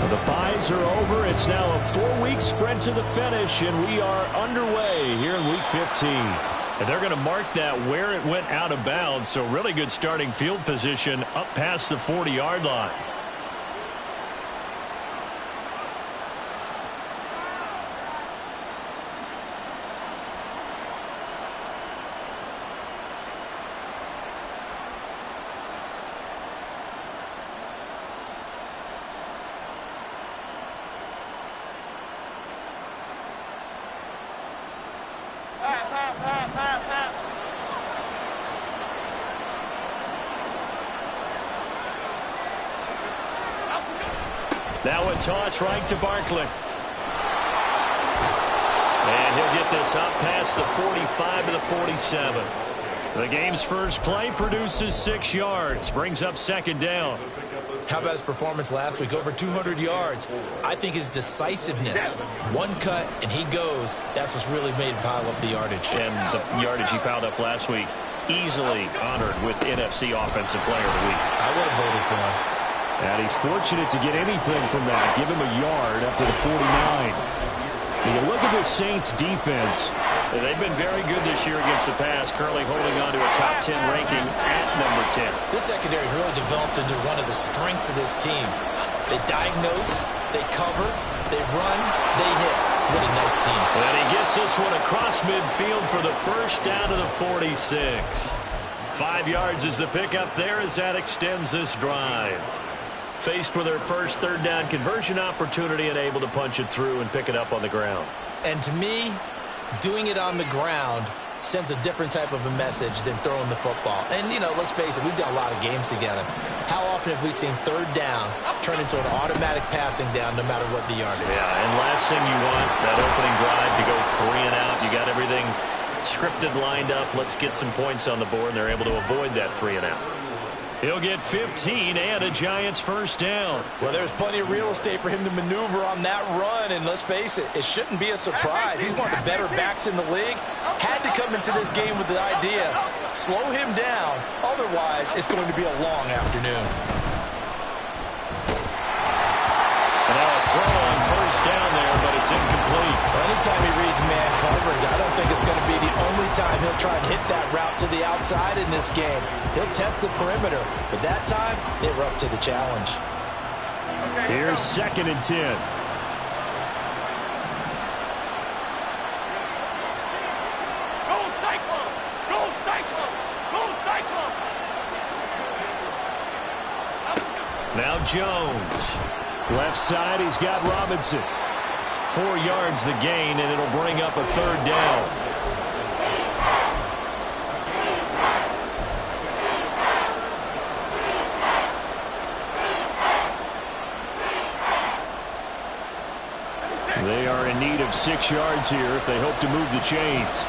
The byes are over. It's now a 4-week sprint to the finish, and we are underway here in Week 15. And they're going to mark that where it went out of bounds, so really good starting field position up past the 40-yard line. Now a toss right to Barkley. And he'll get this up past the 45 to the 47. The game's first play produces 6 yards, brings up second down. How about his performance last week? Over 200 yards. I think his decisiveness, one cut and he goes, that's what's really made him pile up the yardage. And the yardage he piled up last week, easily honored with NFC Offensive Player of the Week. I would have voted for him. And he's fortunate to get anything from that. Give him a yard up to the 49. When you look at this Saints defense, they've been very good this year against the pass, currently holding on to a top 10 ranking at number 10. This secondary has really developed into one of the strengths of this team. They diagnose, they cover, they run, they hit. What a nice team. And he gets this one across midfield for the first down to the 46. 5 yards is the pickup there as that extends this drive. Faced with their first third down conversion opportunity and able to punch it through and pick it up on the ground. And to me, doing it on the ground sends a different type of a message than throwing the football. And, you know, let's face it, we've done a lot of games together. How often have we seen third down turn into an automatic passing down no matter what the yardage? Yeah, and last thing you want, that opening drive to go 3 and out. You got everything scripted, lined up. Let's get some points on the board, and they're able to avoid that 3 and out. He'll get 15 and a Giants first down. Well, there's plenty of real estate for him to maneuver on that run, and let's face it, it shouldn't be a surprise. He's one of the better backs in the league. Had to come into this game with the idea, slow him down, otherwise it's going to be a long afternoon. And now a throw on first down there, but it's incomplete. Well, anytime he reads man coverage, I don't think it's going to be the only time he'll try and hit that route to the outside in this game. He'll test the perimeter, but that time they were up to the challenge. Here's 2nd and 10. Go Cyclone! Go Cyclone! Go Cyclone! Now Jones. Left side, he's got Robinson. 4 yards the gain, and it'll bring up a third down. They are in need of 6 yards here if they hope to move the chains.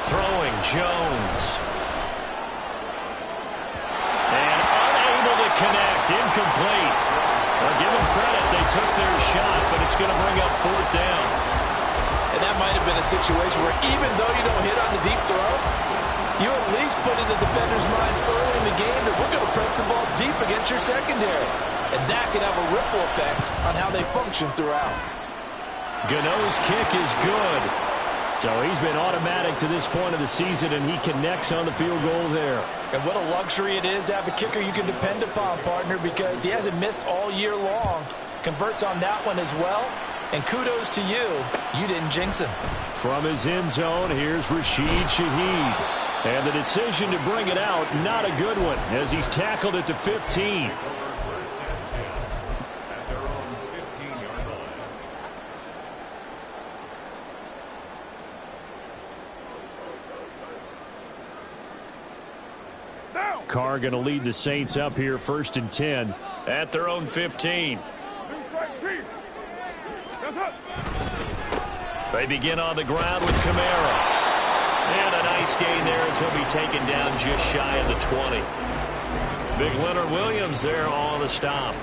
Throwing Jones. And unable to connect. Incomplete. Well, give them credit. They took their shot, but it's going to bring up 4th down. And that might have been a situation where even though you don't hit on the deep throw, you at least put in the defenders' minds early in the game that we're going to press the ball deep against your secondary. And that can have a ripple effect on how they function throughout. Gano's kick is good. So he's been automatic to this point of the season, and he connects on the field goal there. And what a luxury it is to have a kicker you can depend upon, partner, because he hasn't missed all year long. Converts on that one as well. And kudos to you. You didn't jinx him. From his end zone, here's Rashid Shaheed. And the decision to bring it out, not a good one, as he's tackled at the 15. Carr going to lead the Saints up here 1st and 10. At their own 15. They begin on the ground with Kamara. And a nice gain there as he'll be taken down just shy of the 20. Big Leonard Williams there on the stop.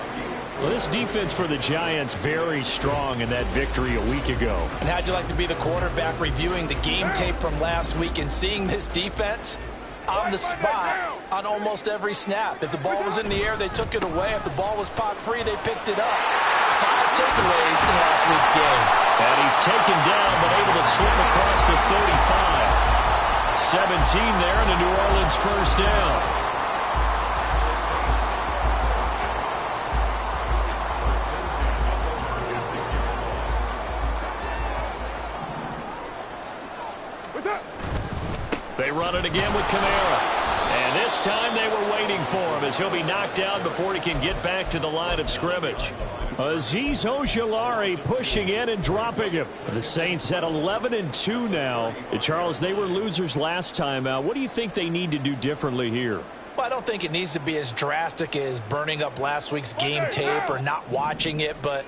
Well, this defense for the Giants very strong in that victory a week ago. And how'd you like to be the quarterback reviewing the game tape from last week and seeing this defense? on the spot on almost every snap. If the ball was in the air, they took it away. If the ball was pop free, they picked it up. 5 takeaways in last week's game. And he's taken down, but able to slip across the 35. 17 there, and a New Orleans first down. They run it again with Kamara. And this time they were waiting for him as he'll be knocked down before he can get back to the line of scrimmage. Azeez Ojulari pushing in and dropping him. The Saints at 11-2 now. Charles, they were losers last time out. What do you think they need to do differently here? Well, I don't think it needs to be as drastic as burning up last week's game tape or not watching it, but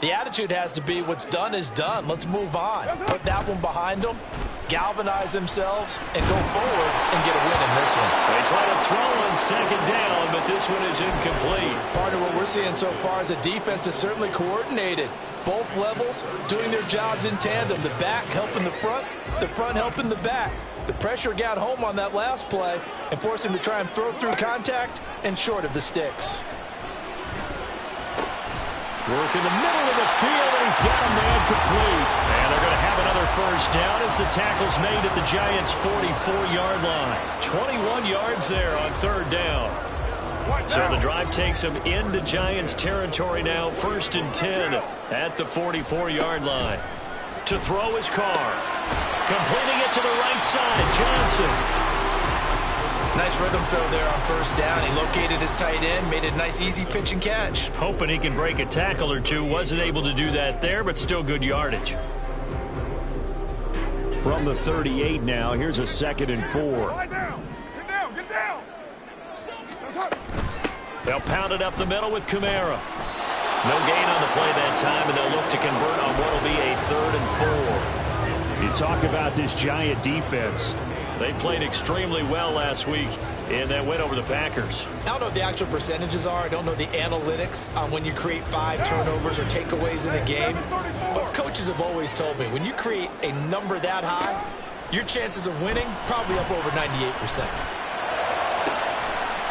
the attitude has to be what's done is done. Let's move on. Put that one behind them, galvanize themselves, and go forward and get a win in this one. They try to throw on second down, but this one is incomplete. Part of what we're seeing so far is the defense is certainly coordinated. Both levels doing their jobs in tandem. The back helping the front helping the back. The pressure got home on that last play and forced him to try and throw through contact and short of the sticks. Work in the middle of the field, and he's got a man complete. And they're going to have another first down as the tackle's made at the Giants' 44-yard line. 21 yards there on third down. So the drive takes them into Giants territory now, 1st and 10 at the 44-yard line. To throw his Carr. Completing it to the right side, Johnson. Nice rhythm throw there on first down. He located his tight end, made it a nice easy pitch and catch. Hoping he can break a tackle or two. Wasn't able to do that there, but still good yardage. From the 38 now, here's a 2nd and 4. Lie down. Get down. Get down. They'll pound it up the middle with Kamara. No gain on the play that time, and they'll look to convert on what will be a 3rd and 4. You talk about this Giant defense. They played extremely well last week in that win over the Packers. I don't know what the actual percentages are. I don't know the analytics on when you create 5 turnovers or takeaways in a game. But coaches have always told me, when you create a number that high, your chances of winning probably up over 98%.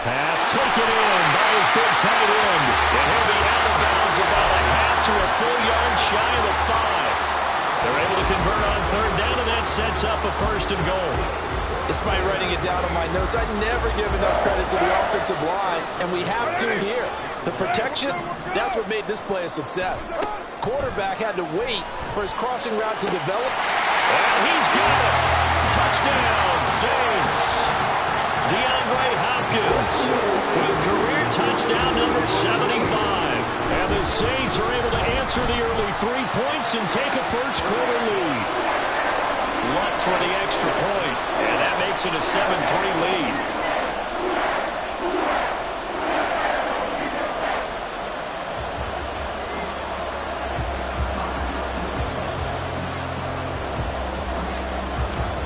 Pass taken in by his big tight end. And he'll be out of bounds about a half to a full yard shy of the 5. They're able to convert on third down, and that sets up a 1st and goal. Despite writing it down on my notes, I never give enough credit to the offensive line, and we have to here. The protection, that's what made this play a success. Quarterback had to wait for his crossing route to develop. And he's got it. Touchdown, Saints. DeAndre Hopkins with career touchdown number 75. And the Saints are able to answer the early 3 points and take a first-quarter lead. Lutz for the extra point, and that makes it a 7-3 lead.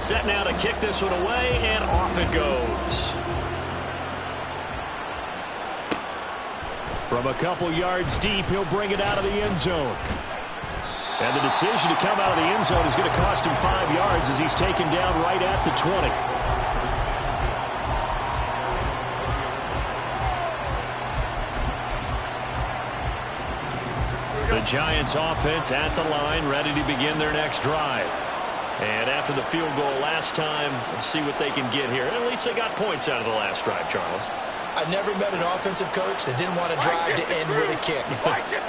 Set now to kick this one away, and off it goes. From a couple yards deep, he'll bring it out of the end zone. And the decision to come out of the end zone is going to cost him 5 yards as he's taken down right at the 20. The Giants offense at the line, ready to begin their next drive. And after the field goal last time, we'll see what they can get here. And at least they got points out of the last drive, Charles. I've never met an offensive coach that didn't want to drive to end with a kick.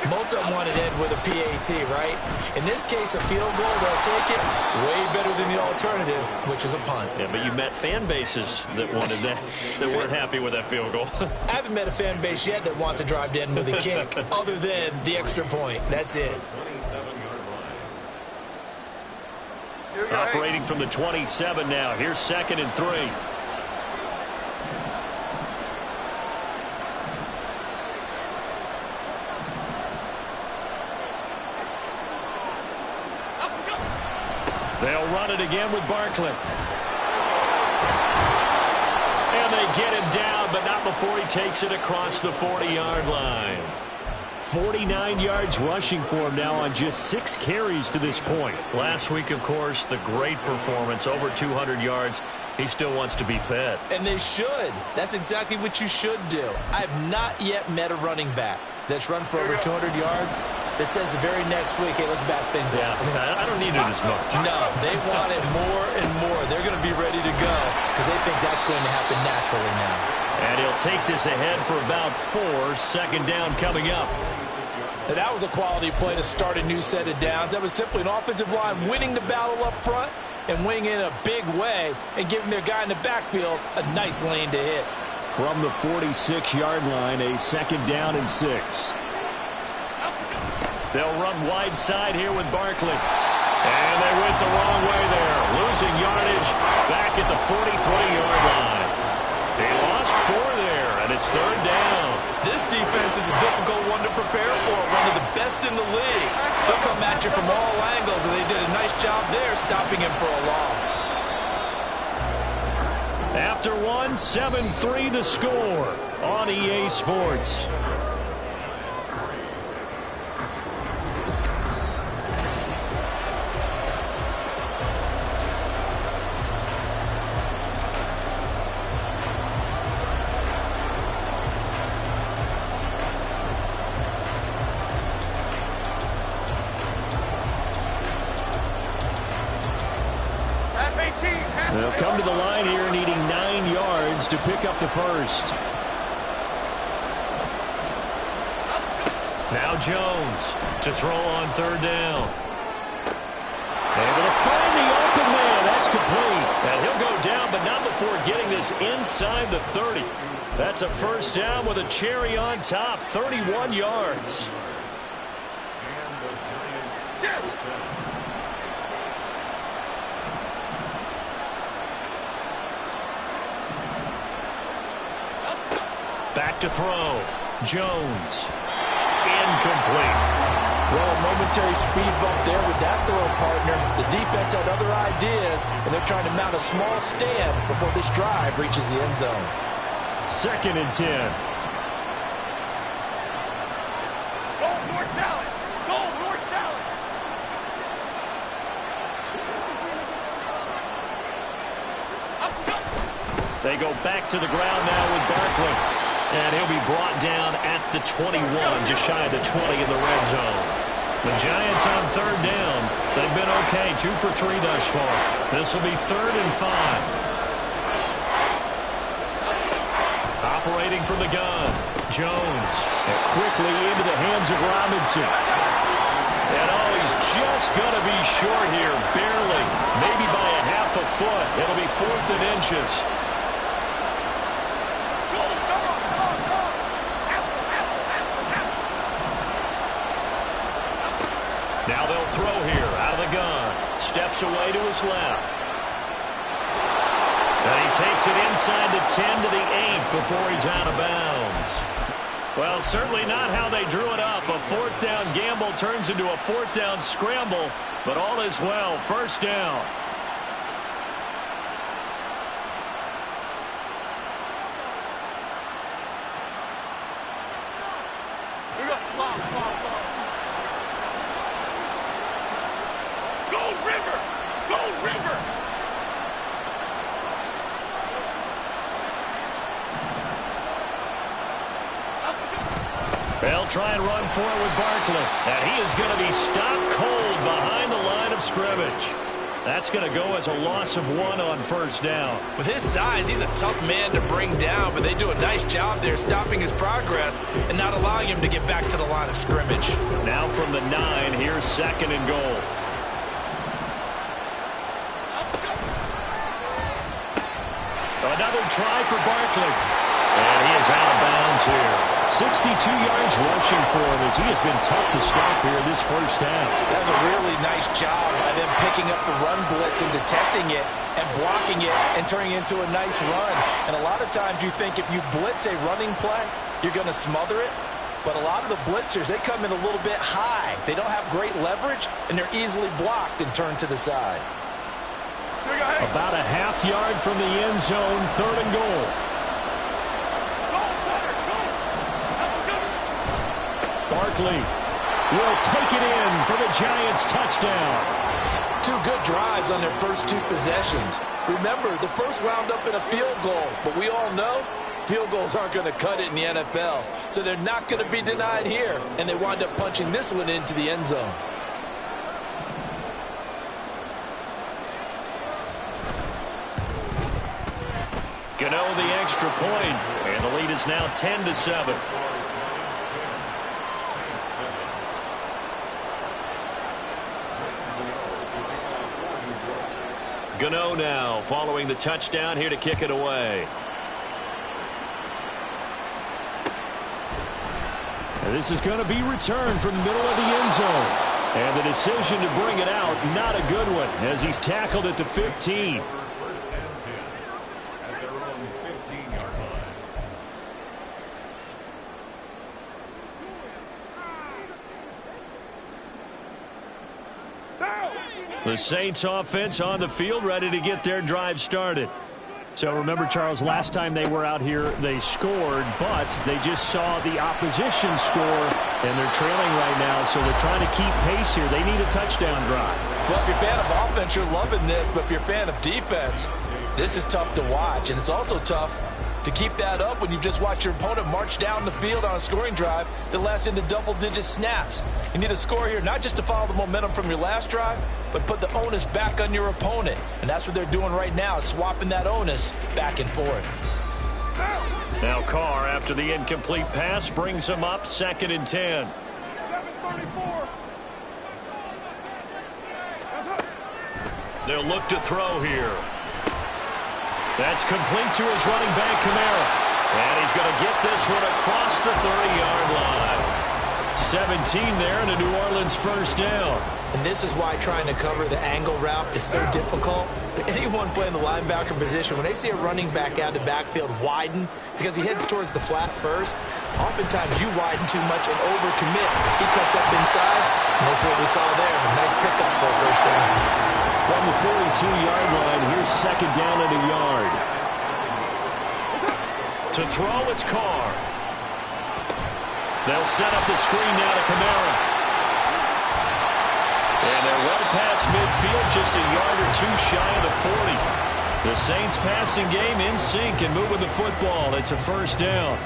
Most of them wanted to end with a PAT, right? In this case, a field goal, they'll take it. Way better than the alternative, which is a punt. Yeah, but you met fan bases that wanted that, that weren't happy with that field goal. I haven't met a fan base yet that wants to drive to end with a kick, other than the extra point. That's it. Operating from the 27 now. Here's 2nd and 3. They'll run it again with Barkley. And they get him down, but not before he takes it across the 40-yard line. 49 yards rushing for him now on just 6 carries to this point. Last week, of course, the great performance, over 200 yards. He still wants to be fed. And they should. That's exactly what you should do. I have not yet met a running back that's run for over 200 yards that says the very next week, hey, let's back things up. Yeah, I don't need it as much. No, they want it more and more. They're going to be ready to go because they think that's going to happen naturally now. And he'll take this ahead for about 4. Second down coming up. And that was a quality play to start a new set of downs. That was simply an offensive line winning the battle up front and winning in a big way and giving their guy in the backfield a nice lane to hit. From the 46-yard line, a second down and 6. They'll run wide side here with Barkley. And they went the wrong way there. Losing yardage back at the 43-yard line. They lost 4 there, and it's third down. This defense is a difficult one to prepare for, one of the best in the league. They'll come at you from all angles, and they did a nice job there stopping him for a loss. After 1, 7-3 the score on EA Sports. They'll come to the line here needing 9 yards to pick up the first. Now Jones to throw on third down. Able to find the open man. That's complete. And he'll go down, but not before getting this inside the 30. That's a first down with a cherry on top. 31 yards. Back to throw. Jones. Incomplete. Well, a momentary speed bump there with that throw, partner. The defense had other ideas, and they're trying to mount a small stand before this drive reaches the end zone. Second and 10. Go north salad. Go north salad. They go back to the ground now with Barkley. And he'll be brought down at the 21, just shy of the 20 in the red zone. The Giants on third down. They've been okay, 2 for 3 thus far. This will be 3rd and 5. Operating from the gun. Jones. And quickly into the hands of Robinson. And oh, he's just going to be short here, barely. Maybe by a half a foot. It'll be 4th and inches. Now they'll throw here out of the gun. Steps away to his left. And he takes it inside the 10 to the 8 before he's out of bounds. Well, certainly not how they drew it up. A 4th down gamble turns into a 4th down scramble, but all is well. First down. They'll try and run for it with Barkley. And he is going to be stopped cold behind the line of scrimmage. That's going to go as a loss of 1 on first down. With his size, he's a tough man to bring down, but they do a nice job there stopping his progress and not allowing him to get back to the line of scrimmage. Now from the 9, here's 2nd and goal. Another try for Barkley. And he is out of bounds here. 62 yards rushing for him as he has been tough to stop here this first half. That's a really nice job by them picking up the run blitz and detecting it and blocking it and turning it into a nice run. And a lot of times you think if you blitz a running play, you're going to smother it. But a lot of the blitzers, they come in a little bit high. They don't have great leverage, and they're easily blocked and turned to the side. About a half yard from the end zone, 3rd and goal. Barkley will take it in for the Giants touchdown. To two good drives on their first two possessions. Remember, the first wound up in a field goal, but we all know field goals aren't going to cut it in the NFL, so they're not going to be denied here, and they wind up punching this one into the end zone. Gano the extra point, and the lead is now 10-7. Gano now following the touchdown here to kick it away. And this is going to be returned from the middle of the end zone. And the decision to bring it out, not a good one, as he's tackled at the 15. The Saints offense on the field, ready to get their drive started. So remember, Charles, last time they were out here, they scored, but they just saw the opposition score, and they're trailing right now, so they're trying to keep pace here. They need a touchdown drive. Well, if you're a fan of offense, you're loving this, but if you're a fan of defense, this is tough to watch, and it's also tough to keep that up when you've just watched your opponent march down the field on a scoring drive that lasts into double-digit snaps. You need a score here, not just to follow the momentum from your last drive, but put the onus back on your opponent. And that's what they're doing right now, swapping that onus back and forth. Now Carr, after the incomplete pass, brings him up 2nd and 10. 7:34. They'll look to throw here. That's complete to his running back, Kamara. And he's going to get this one across the 30-yard line. 17 there and a New Orleans first down. And this is why trying to cover the angle route is so difficult. Anyone playing the linebacker position, when they see a running back out of the backfield widen, because he heads towards the flat first, oftentimes you widen too much and overcommit. He cuts up inside, and that's what we saw there. A nice pickup for a first down. From the 42-yard line, here's 2nd down and a yard. To throw, it's Carr. They'll set up the screen now to Kamara. And they're well past midfield, just a yard or two shy of the 40. The Saints passing game in sync and moving the football. It's a first down.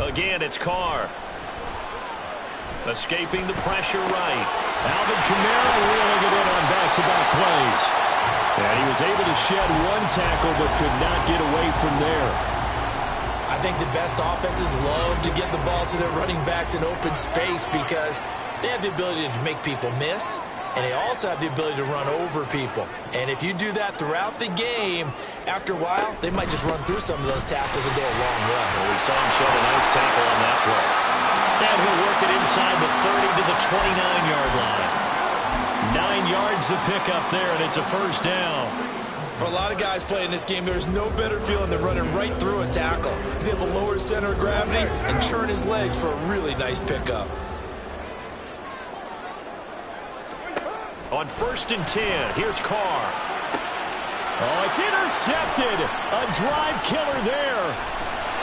Again, it's Carr. Escaping the pressure right. Alvin Kamara reeling it in on back-to-back plays. And he was able to shed one tackle but could not get away from there. I think the best offenses love to get the ball to their running backs in open space because they have the ability to make people miss, and they also have the ability to run over people. And if you do that throughout the game, after a while, they might just run through some of those tackles and go a long way. Well, we saw him shed a nice tackle on that play. And he'll work it inside the 30 to the 29-yard line. 9 yards the pickup there, and it's a first down. For a lot of guys playing this game, there's no better feeling than running right through a tackle. He's able to lower his center of gravity and churn his legs for a really nice pickup. On 1st and 10, here's Carr. Oh, it's intercepted. A drive killer there.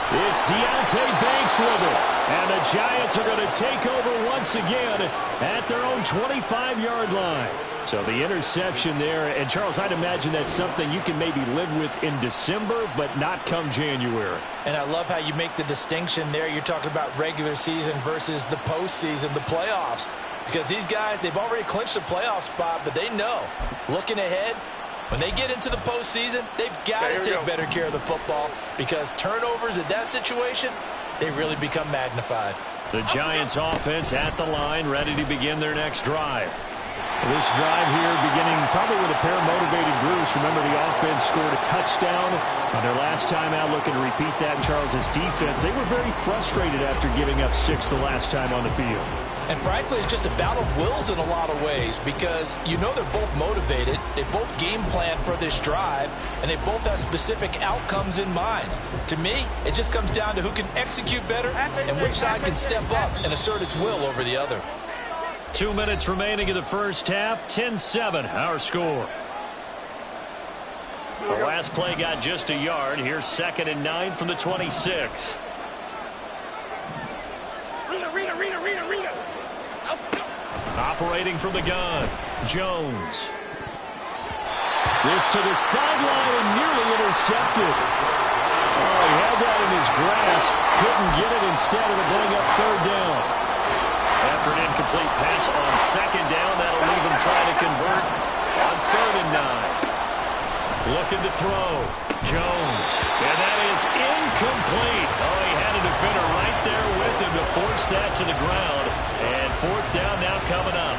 It's Deontay Banks with it. And the Giants are going to take over once again at their own 25-yard line. So the interception there. And, Charles, I'd imagine that's something you can maybe live with in December, but not come January. And I love how you make the distinction there. You're talking about regular season versus the postseason, the playoffs. Because these guys, they've already clinched a playoff spot, but they know, looking ahead, when they get into the postseason, they've got to take better care of the football because turnovers in that situation, they really become magnified. The Giants offense at the line, ready to begin their next drive. This drive here beginning probably with a pair of motivated groups. Remember, the offense scored a touchdown on their last time out, looking to repeat that in Charles's defense. They were very frustrated after giving up 6 the last time on the field. And frankly, it's just a battle of wills in a lot of ways because you know they're both motivated, they both game plan for this drive, and they both have specific outcomes in mind. To me, it just comes down to who can execute better and which side can step up and assert its will over the other. 2 minutes remaining in the first half, 10-7, our score. The last play got just a yard. Here's 2nd and 9 from the 26. Rita. Operating from the gun, Jones. This to the sideline and nearly intercepted. Oh, he had that in his grasp. Couldn't get it. Instead, it'll bring up 3rd down. After an incomplete pass on 2nd down, that'll leave him trying to convert on 3rd and 9. Looking to throw. Jones. And that is incomplete. Oh, he had a defender right there with him to force that to the ground. And 4th down now coming up.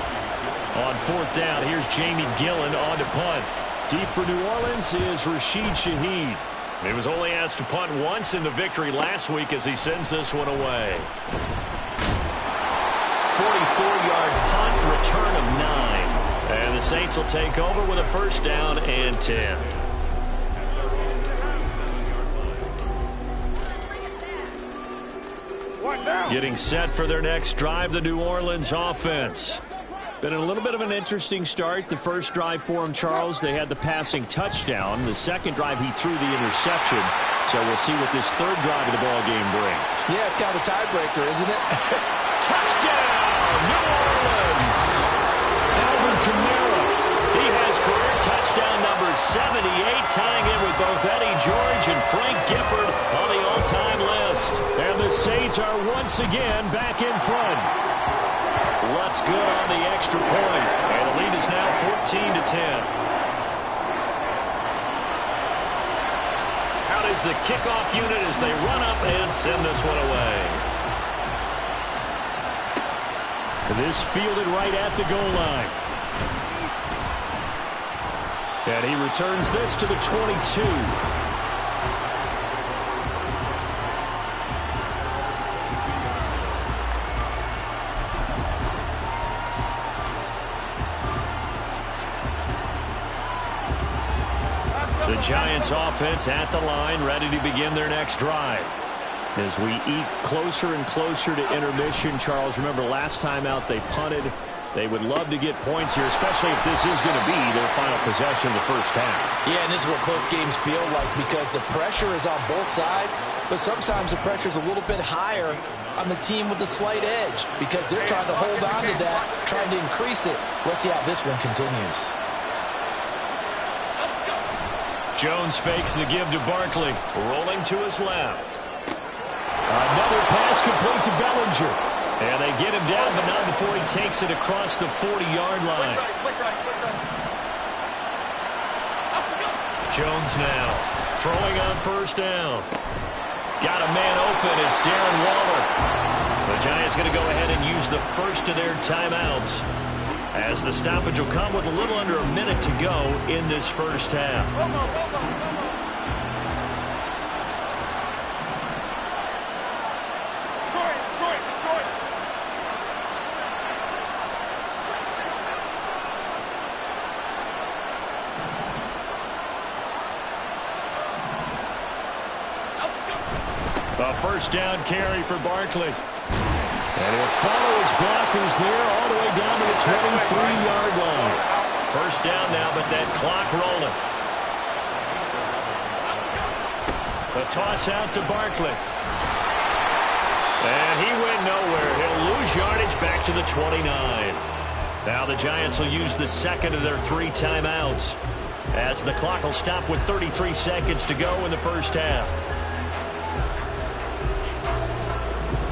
On 4th down, here's Jamie Gillen on to punt. Deep for New Orleans is Rashid Shaheed. He was only asked to punt once in the victory last week as he sends this one away. 44-yard punt, return of 9. And the Saints will take over with a 1st down and 10. Getting set for their next drive, the New Orleans offense. Been a little bit of an interesting start. The first drive for him, Charles, they had the passing touchdown. The second drive, he threw the interception. So we'll see what this 3rd drive of the ball game brings. Yeah, it's kind of a tiebreaker, isn't it? Touchdown, New Orleans! Alvin Kamara. He has career touchdown number 78, tying in with both Eddie George and Frank Gifford on the all-time list. And the Saints are once again back in front. What's good on the extra point, and the lead is now 14-10. Out is the kickoff unit as they run up and send this one away. This fielded right at the goal line. And he returns this to the 22. The Giants offense at the line, ready to begin their next drive. As we eat closer and closer to intermission, Charles, remember last time out they punted. They would love to get points here, especially if this is going to be their final possession of the first half. Yeah, and this is what close games feel like because the pressure is on both sides, but sometimes the pressure is a little bit higher on the team with the slight edge because they're trying to hold on to that, trying to increase it. Let's see how this one continues. Jones fakes the give to Barkley, rolling to his left. Another pass complete to Bellinger. And they get him down, but not before he takes it across the 40-yard line. Jones now throwing on 1st down. Got a man open. It's Darren Waller. The Giants going to go ahead and use the first of their timeouts as the stoppage will come with a little under a minute to go in this first half. A 1st down carry for Barkley. And he'll follow his blockers there all the way down to the 23-yard line. 1st down now, but that clock rolling. A toss out to Barkley. And he went nowhere. He'll lose yardage back to the 29. Now the Giants will use the 2nd of their 3 timeouts as the clock will stop with 33 seconds to go in the first half.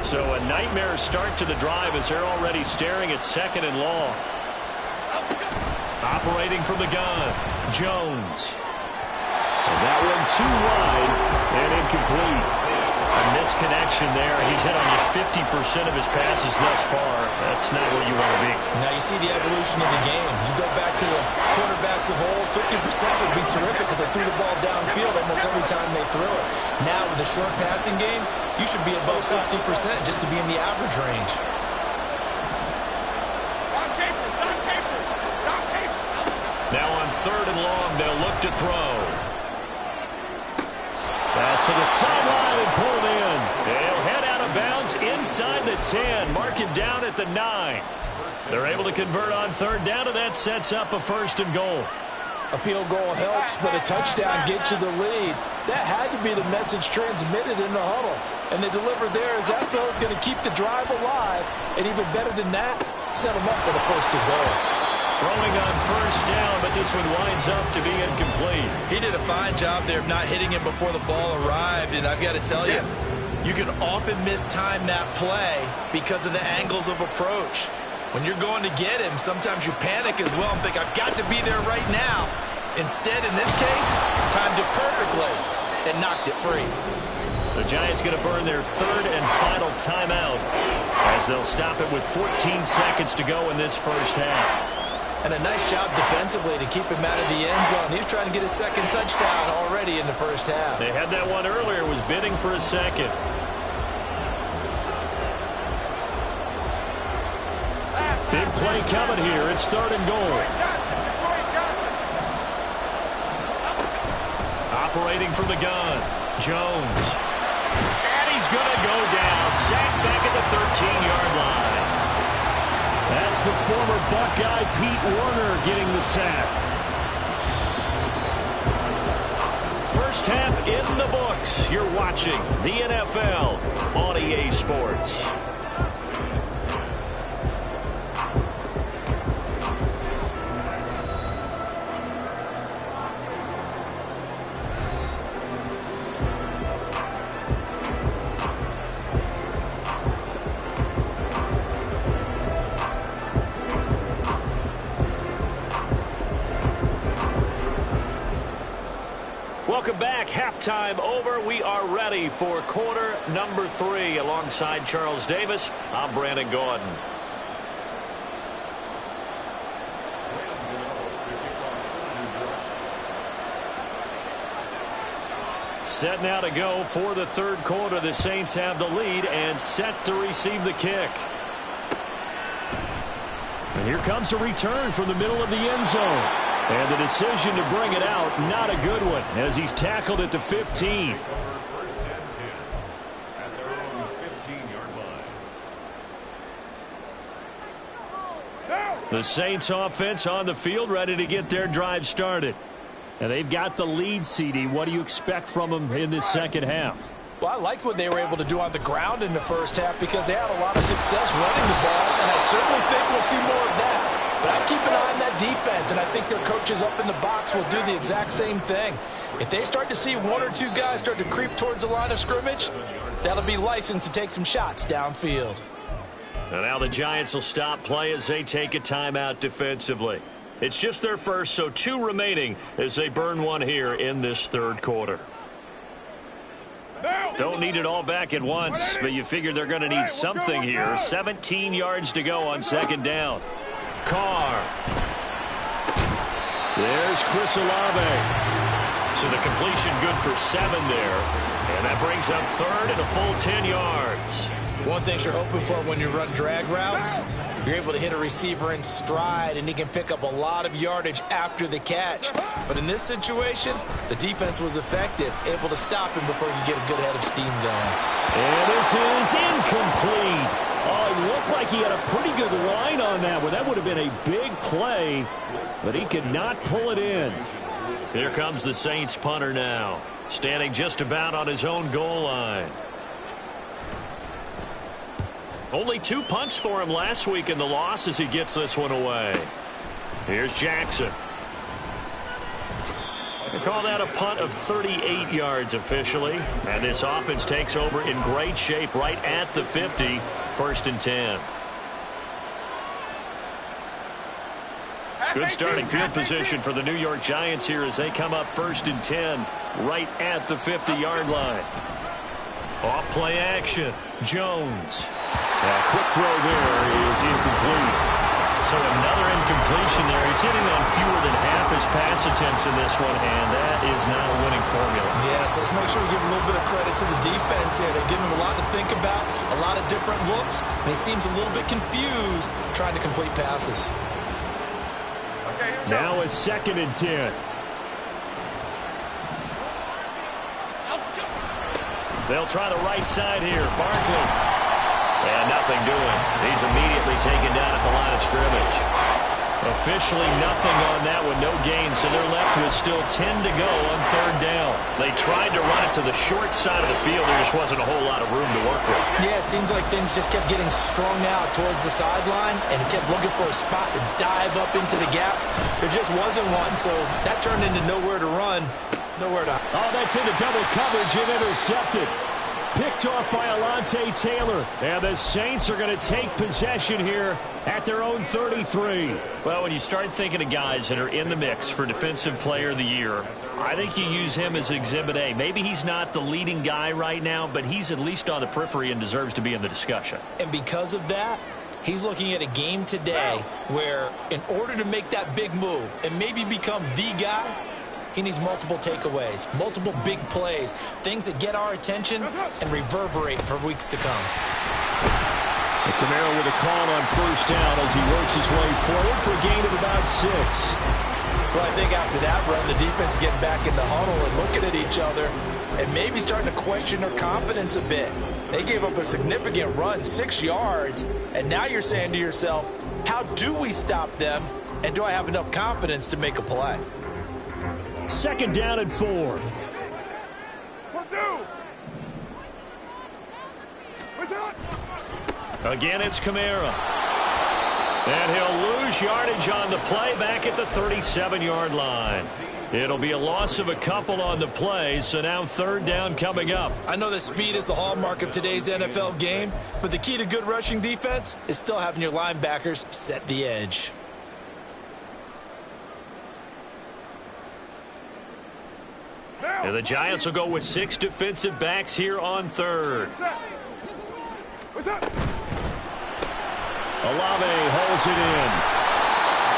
So a nightmare start to the drive as they're already staring at 2nd and long. Operating from the gun, Jones. And that one too wide and incomplete. A misconnection there. He's hit on just 50% of his passes thus far. That's not where you want to be. Now you see the evolution of the game. You go back to the quarterbacks of old, 50% would be terrific because they threw the ball downfield almost every time they threw it. Now with the short passing game, you should be above 60% just to be in the average range. Now on 3rd and long, they'll look to throw. Pass to the sideline and pulled in. He'll head out of bounds inside the 10. Mark it down at the 9. They're able to convert on 3rd down, and that sets up a 1st and goal. A field goal helps, but a touchdown gets you the lead. That had to be the message transmitted in the huddle. And they delivered there as that throw is going to keep the drive alive. And even better than that, set them up for the first and goal. Throwing on first down, but this one winds up to be incomplete. He did a fine job there of not hitting it before the ball arrived. And I've got to tell you, you can often mistime that play because of the angles of approach. When you're going to get him, sometimes you panic as well and think, I've got to be there right now. Instead, in this case, timed it perfectly and knocked it free. The Giants going to burn their third and final timeout as they'll stop it with 14 seconds to go in this first half. And a nice job defensively to keep him out of the end zone. He was trying to get his second touchdown already in the first half. They had that one earlier, was bidding for a second. Big play coming here. It's third and goal. Operating from the gun, Jones. And he's going to go down. Sacked back at the 13-yard line. That's the former Buckeye Pete Werner getting the sack. First half in the books. You're watching the NFL on EA Sports. Welcome back. Halftime over. We are ready for quarter number 3. Alongside Charles Davis, I'm Brandon Gordon. Set now to go for the third quarter. The Saints have the lead and set to receive the kick. And here comes a return from the middle of the end zone. And the decision to bring it out, not a good one, as he's tackled at the 15. The Saints offense on the field, ready to get their drive started. And they've got the lead, CD. What do you expect from them in this second half? Well, I liked what they were able to do on the ground in the first half because they had a lot of success running the ball, and I certainly think we'll see more of that. But I keep an eye on that defense, and I think their coaches up in the box will do the exact same thing. If they start to see one or two guys start to creep towards the line of scrimmage, that'll be licensed to take some shots downfield. And now the Giants will stop play as they take a timeout defensively. It's just their first, so 2 remaining as they burn one here in this third quarter. Don't need it all back at once, but you figure they're going to need something here. 17 yards to go on second down. Carr. There's Chris Olave. So the completion good for 7 there. And that brings up third and a full 10 yards. One thing you're hoping for when you run drag routes, you're able to hit a receiver in stride, and he can pick up a lot of yardage after the catch. But in this situation, the defense was effective, able to stop him before you get a good head of steam going. And this is incomplete. Oh, it looked like he had a pretty good line on that one. That would have been a big play, but he could not pull it in. Here comes the Saints punter now, standing just about on his own goal line. Only 2 punts for him last week in the loss as he gets this one away. Here's Jackson. They call that a punt of 38 yards officially. And this offense takes over in great shape right at the 50. First and 10. Good starting field position for the New York Giants here as they come up first and 10 right at the 50-yard line. Off play action. Jones. Quick throw there is incomplete. So another incompletion there. He's hitting on fewer than half his pass attempts in this one, and that is not a winning formula. Yes, let's make sure we give a little bit of credit to the defense here. They're giving him a lot to think about, a lot of different looks, and he seems a little bit confused trying to complete passes. Now a second and 10. They'll try the right side here. Barkley. And nothing doing. He's immediately taken down at the line of scrimmage. Officially nothing on that one, no gain, so they're left with still 10 to go on third down. They tried to run it to the short side of the field. There just wasn't a whole lot of room to work with. Yeah, it seems like things just kept getting strung out towards the sideline, and he kept looking for a spot to dive up into the gap. There just wasn't one, so that turned into nowhere to run, nowhere to... Oh, that's into double coverage and intercepted. Picked off by Alontae Taylor. And the Saints are going to take possession here at their own 33. Well, when you start thinking of guys that are in the mix for Defensive Player of the Year, I think you use him as Exhibit A. Maybe he's not the leading guy right now, but he's at least on the periphery and deserves to be in the discussion. And because of that, he's looking at a game today where in order to make that big move and maybe become the guy, he needs multiple takeaways, multiple big plays, things that get our attention and reverberate for weeks to come. Camaro with a call on first down as he works his way forward for a gain of about 6. Well, I think after that run, the defense getting back in the huddle and looking at each other and maybe starting to question their confidence a bit. They gave up a significant run, 6 yards, and now you're saying to yourself, how do we stop them, and do I have enough confidence to make a play? Second down and 4. Again, it's Kamara. And he'll lose yardage on the play back at the 37-yard line. It'll be a loss of a couple on the play, so now third down coming up. I know that speed is the hallmark of today's NFL game, but the key to good rushing defense is still having your linebackers set the edge. And the Giants will go with 6 defensive backs here on third. Olave holds it in.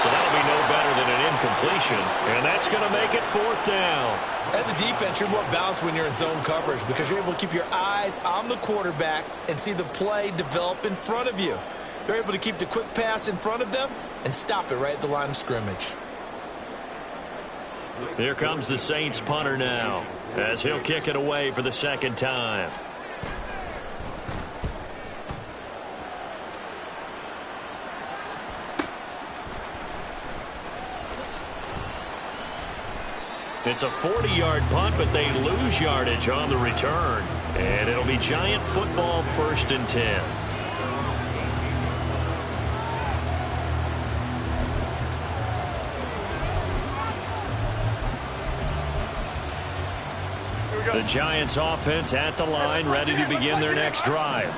So that'll be no better than an incompletion, and that's going to make it fourth down. As a defense, you're more balanced when you're in zone coverage because you're able to keep your eyes on the quarterback and see the play develop in front of you. They're able to keep the quick pass in front of them and stop it right at the line of scrimmage. Here comes the Saints punter now as he'll kick it away for the second time. It's a 40-yard punt, but they lose yardage on the return. And it'll be Giant football, 1st and 10. The Giants offense at the line, ready to begin their next drive.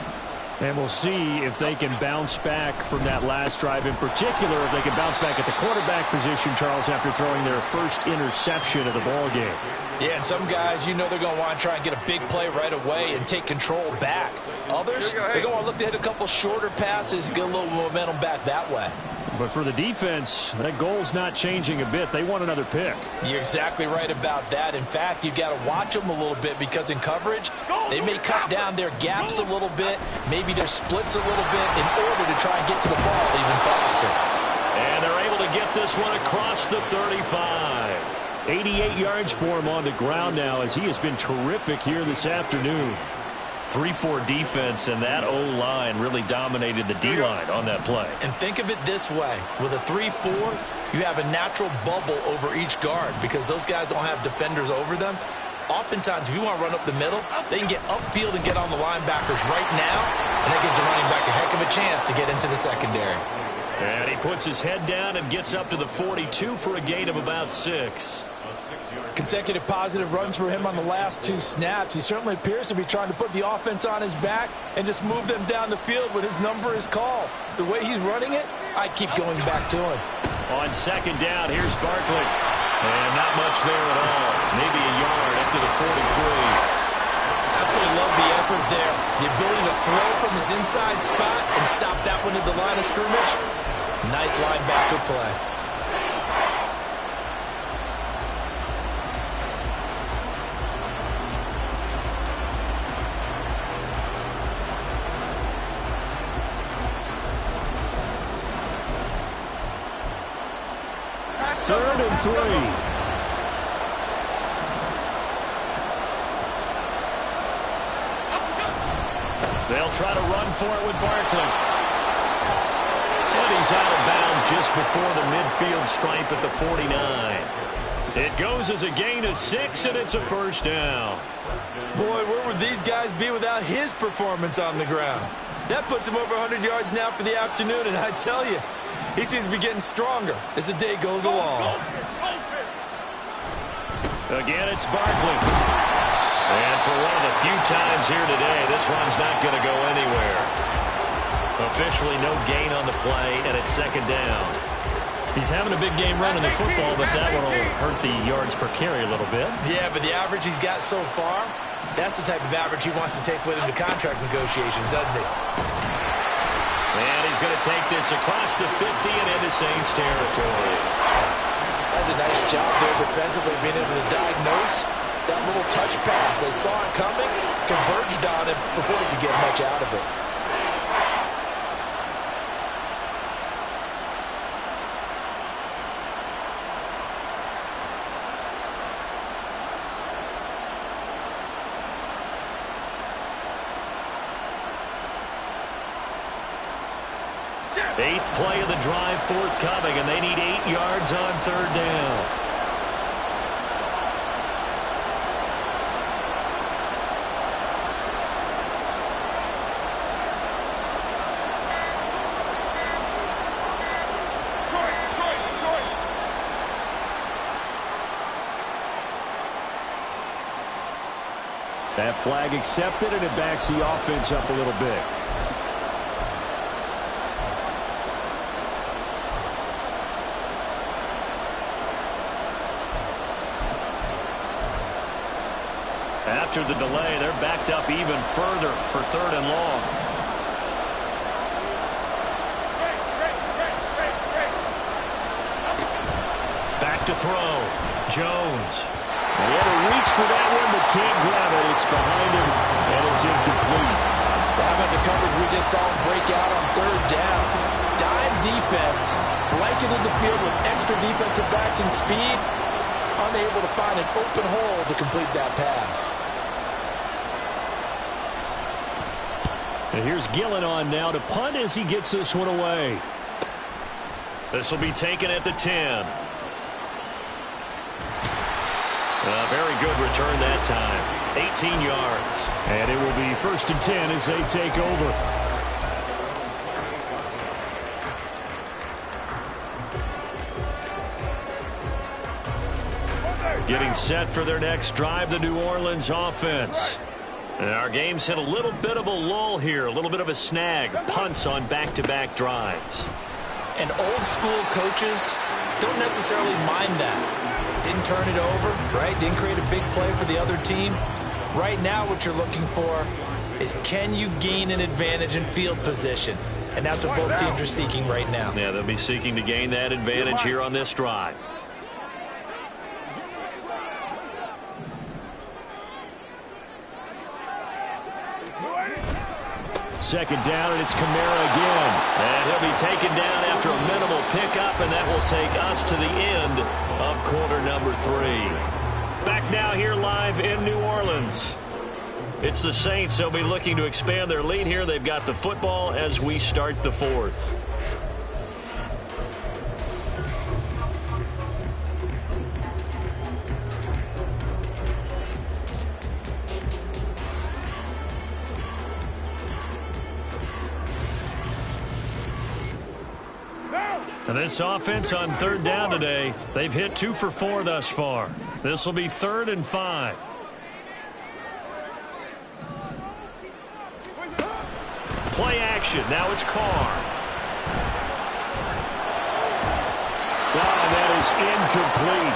And we'll see if they can bounce back from that last drive, in particular if they can bounce back at the quarterback position, Charles, after throwing their first interception of the ball game. Yeah, and some guys, you know they're going to want to try and get a big play right away and take control back. Others, they're going to look to hit a couple shorter passes and get a little momentum back that way. But for the defense, that goal's not changing a bit. They want another pick. You're exactly right about that. In fact, you've got to watch them a little bit because in coverage, they may cut down their gaps a little bit, maybe their splits a little bit in order to try and get to the ball even faster. And they're able to get this one across the 35. 88 yards for him on the ground now as he has been terrific here this afternoon. 3-4 defense, and that O-line really dominated the D-line on that play. And think of it this way. With a 3-4, you have a natural bubble over each guard because those guys don't have defenders over them. Oftentimes, if you want to run up the middle, they can get upfield and get on the linebackers right now, and that gives the running back a heck of a chance to get into the secondary. And he puts his head down and gets up to the 42 for a gain of about 6. Consecutive positive runs for him on the last 2 snaps. He certainly appears to be trying to put the offense on his back and just move them down the field when his number is called. The way he's running it, I keep going back to him. On second down, here's Barkley. And not much there at all. Maybe a yard up to the 43. Absolutely love the effort there. The ability to throw from his inside spot and stop that one at the line of scrimmage. Nice linebacker play. Third and 3. They'll try to run for it with Barkley. And And he's out of bounds just before the midfield stripe at the 49. It goes as a gain of 6, and it's a first down. Boy, where would these guys be without his performance on the ground? That puts him over 100 yards now for the afternoon, and I tell you, he seems to be getting stronger as the day goes along. Again, it's Barkley. And for one of the few times here today, this one's not going to go anywhere. Officially no gain on the play, and it's second down. He's having a big game running the football, but that one will hurt the yards per carry a little bit. Yeah, but the average he's got so far, that's the type of average he wants to take with him to contract negotiations, doesn't he? And he's going to take this across the 50 and into Saints territory. That's a nice job there defensively, being able to diagnose that little touch pass. They saw it coming, converged on it before he could get much out of it. Eighth play of the drive forthcoming, and they need 8 yards on third down. That flag accepted, and it backs the offense up a little bit. After the delay, they're backed up even further for third and long. Back to throw. Jones. He had to reach for that one, but can't grab it. It's behind him, and it's incomplete. Well, how about the coverage we just saw him break out on third down? Dime defense, blanketed the field with extra defensive backs and speed, unable to find an open hole to complete that pass. And here's Gillen on now to punt as he gets this one away. This will be taken at the 10. A very good return that time. 18 yards. And it will be 1st and 10 as they take over. Getting set for their next drive, the New Orleans offense. And our game's hit a little bit of a lull here, a little bit of a snag. Punts on back-to-back drives. And old school coaches don't necessarily mind that. Didn't turn it over, right? Didn't create a big play for the other team. Right now what you're looking for is, can you gain an advantage in field position? And that's what both teams are seeking right now. Yeah, they'll be seeking to gain that advantage here on this drive. Second down, and it's Kamara again. And he'll be taken down after a minimal pickup, and that will take us to the end of quarter number 3. Back now here live in New Orleans. It's the Saints. They'll be looking to expand their lead here. They've got the football as we start the 4th. And this offense on third down today, they've hit 2 for 4 thus far. This will be 3rd and 5. Play action. Now it's Carr. And that is incomplete.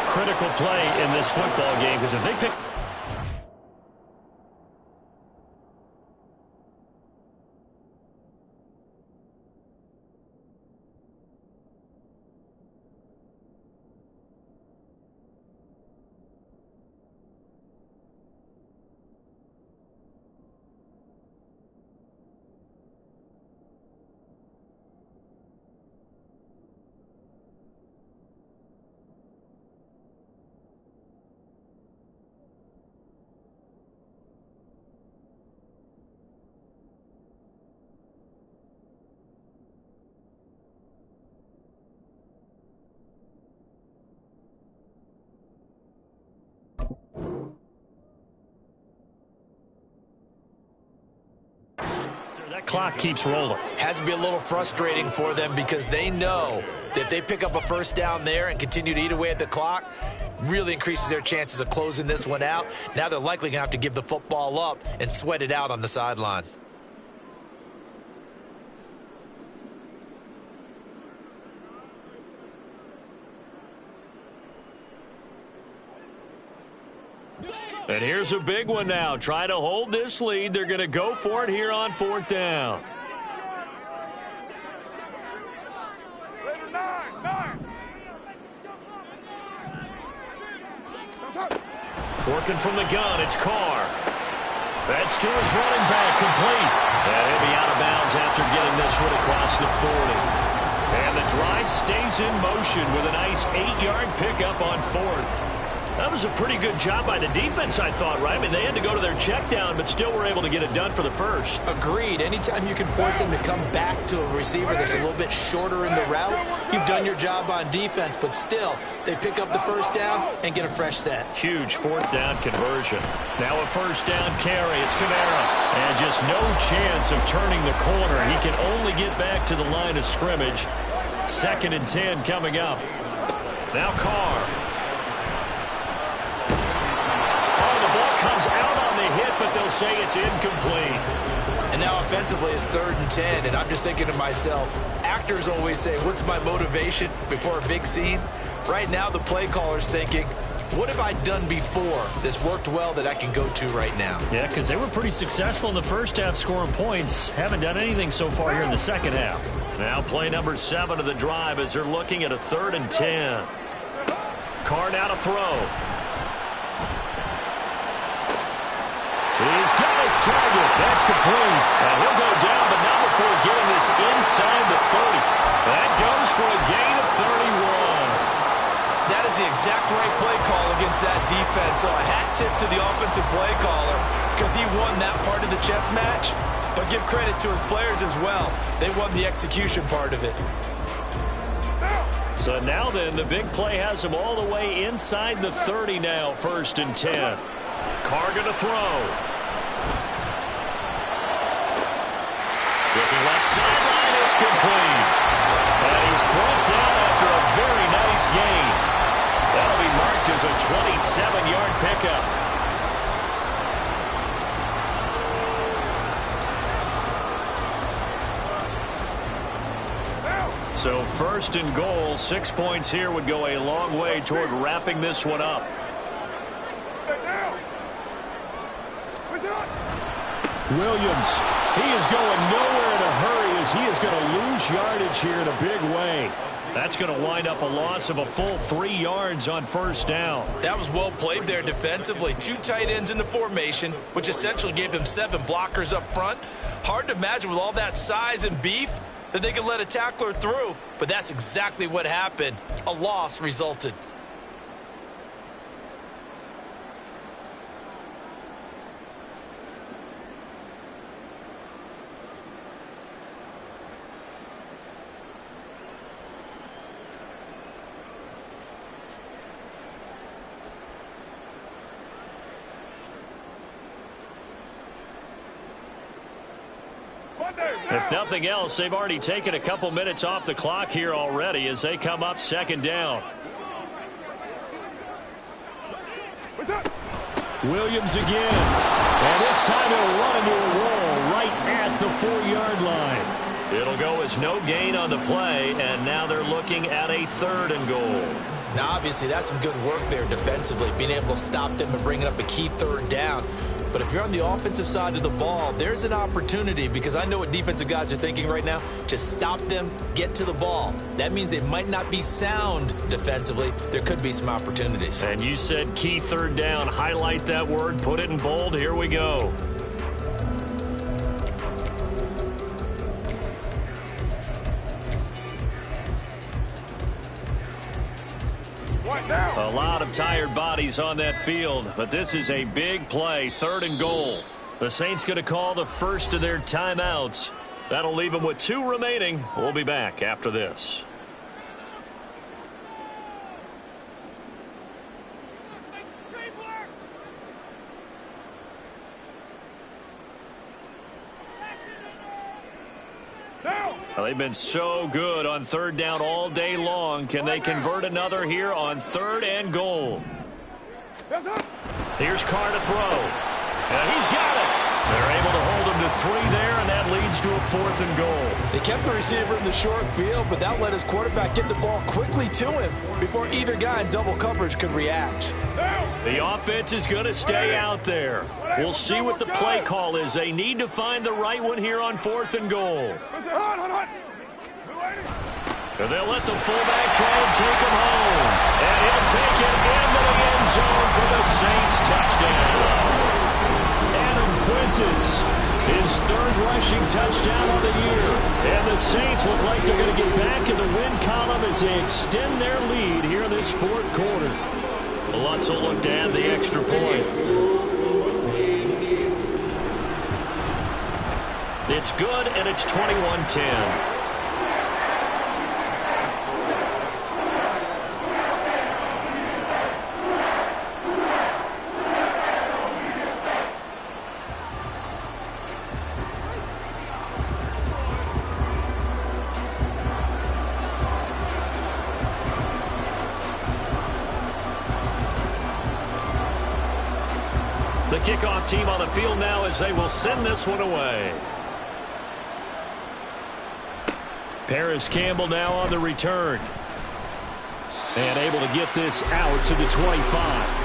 Critical play in this football game, because if they pick... That clock keeps rolling. Has to be a little frustrating for them because they know that if they pick up a first down there and continue to eat away at the clock, really increases their chances of closing this one out. Now they're likely going to have to give the football up and sweat it out on the sideline. And here's a big one now. Trying to hold this lead. They're going to go for it here on 4th down. Working from the gun, it's Carr. That's to his running back, complete. And he'll be out of bounds after getting this one across the 40. And the drive stays in motion with a nice 8-yard pickup on 4th. That was a pretty good job by the defense, I thought, right? I mean, they had to go to their check down, but still were able to get it done for the first. Agreed. Anytime you can force him to come back to a receiver that's a little bit shorter in the route, you've done your job on defense, but still, they pick up the first down and get a fresh set. Huge 4th down conversion. Now a first down carry. It's Kamara. And just no chance of turning the corner. He can only get back to the line of scrimmage. 2nd and 10 coming up. Now Carr. Comes out on the hit, but they'll say it's incomplete. And now offensively it's 3rd and 10, and I'm just thinking to myself, actors always say, what's my motivation before a big scene? Right now the play caller's thinking, what have I done before that's worked well that I can go to right now? Yeah, because they were pretty successful in the first half scoring points. Haven't done anything so far here in the second half. Now play number 7 of the drive as they're looking at a 3rd and 10. Carr now to throw. He's got his target. That's complete. And he'll go down, but not before getting this inside the 30. That goes for a gain of 31. That is the exact right play call against that defense. So a hat tip to the offensive play caller because he won that part of the chess match. But give credit to his players as well. They won the execution part of it. So now then, the big play has him all the way inside the 30 now, 1st and 10. Carr going to throw. Looking left sideline, it's complete. And he's brought down after a very nice gain. That'll be marked as a 27-yard pickup. So 1st and goal, 6 points here would go a long way toward wrapping this one up. Williams, he is going nowhere in a hurry as he is going to lose yardage here in a big way. That's going to wind up a loss of a full 3 yards on 1st down. That was well played there defensively. 2 tight ends in the formation, which essentially gave them 7 blockers up front. Hard to imagine with all that size and beef that they could let a tackler through, but that's exactly what happened. A loss resulted. If nothing else, they've already taken a couple minutes off the clock here already as they come up 2nd down. Williams again. And this time he'll run into a roll right at the 4-yard line. It'll go as no gain on the play, and now they're looking at a 3rd and goal. Now, obviously, that's some good work there defensively, being able to stop them and bringing up a key 3rd down. But if you're on the offensive side of the ball, there's an opportunity because I know what defensive guys are thinking right now. Just stop them, get to the ball. That means they might not be sound defensively. There could be some opportunities. And you said key 3rd down. Highlight that word, put it in bold. Here we go. A lot of tired bodies on that field, but this is a big play, 3rd and goal. The Saints going to call the first of their timeouts. That'll leave them with 2 remaining. We'll be back after this. Well, they've been so good on third down all day long. Can they convert another here on 3rd and goal? Here's Carr to throw. And he's got it. They're able to hold him to 3 there, and that leads to a 4th and goal. They kept the receiver in the short field, but that let his quarterback get the ball quickly to him before either guy in double coverage could react. The offense is going to stay out there. We'll see what the play call is. They need to find the right one here on 4th and goal. And they'll let the fullback try and take him home. And he'll take it into the end zone for the Saints touchdown. Adam Quintus, his 3rd rushing touchdown on the year. And the Saints look like they're going to get back in the win column as they extend their lead here in this 4th quarter. Lutz will look to add the extra point. It's good, and it's 21-10. The kickoff team on the field now as they will send this one away. Paris Campbell now on the return. And able to get this out to the 25.